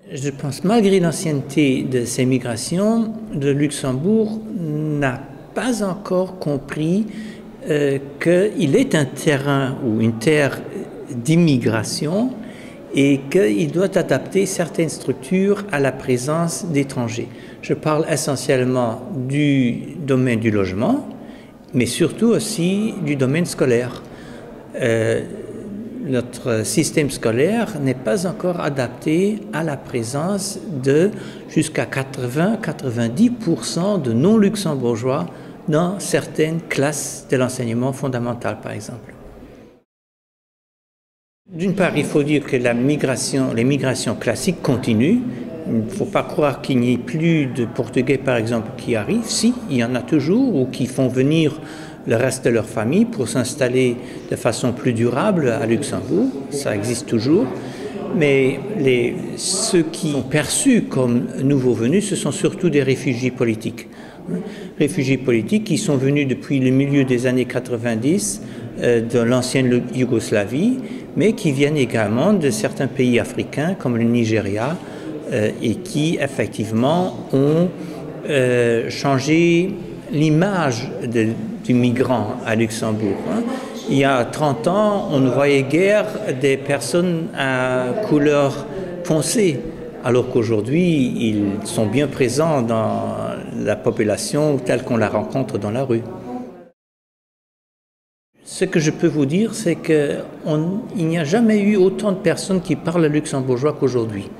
Je pense, malgré l'ancienneté de ces migrations, le Luxembourg n'a pas encore compris qu'il est un terrain ou une terre d'immigration et qu'il doit adapter certaines structures à la présence d'étrangers. Je parle essentiellement du domaine du logement, mais surtout aussi du domaine scolaire. Notre système scolaire n'est pas encore adapté à la présence de jusqu'à 80-90% de non-luxembourgeois dans certaines classes de l'enseignement fondamental, par exemple. D'une part, il faut dire que les migrations classiques continuent. Il ne faut pas croire qu'il n'y ait plus de Portugais, par exemple, qui arrivent. Si, il y en a toujours, ou qui font venir le reste de leur famille pour s'installer de façon plus durable à Luxembourg. Ça existe toujours. Mais ceux qui sont perçus comme nouveaux venus, ce sont surtout des réfugiés politiques. Réfugiés politiques qui sont venus depuis le milieu des années 90 de l'ancienne Yougoslavie, mais qui viennent également de certains pays africains comme le Nigeria et qui effectivement ont changé l'image du migrant à Luxembourg. Il y a 30 ans, on ne voyait guère des personnes à couleur foncée, alors qu'aujourd'hui, ils sont bien présents dans la population telle qu'on la rencontre dans la rue. Ce que je peux vous dire, c'est qu'il n'y a jamais eu autant de personnes qui parlent luxembourgeois qu'aujourd'hui.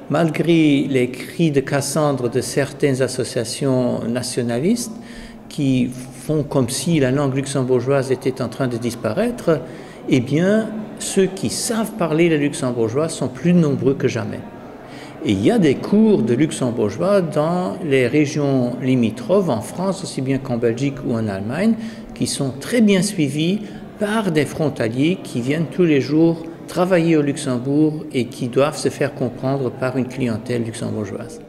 Malgré les cris de Cassandre de certaines associations nationalistes qui font comme si la langue luxembourgeoise était en train de disparaître, eh bien, ceux qui savent parler le luxembourgeois sont plus nombreux que jamais. Et il y a des cours de luxembourgeois dans les régions limitrophes, en France aussi bien qu'en Belgique ou en Allemagne, qui sont très bien suivis par des frontaliers qui viennent tous les jours travailler au Luxembourg et qui doivent se faire comprendre par une clientèle luxembourgeoise.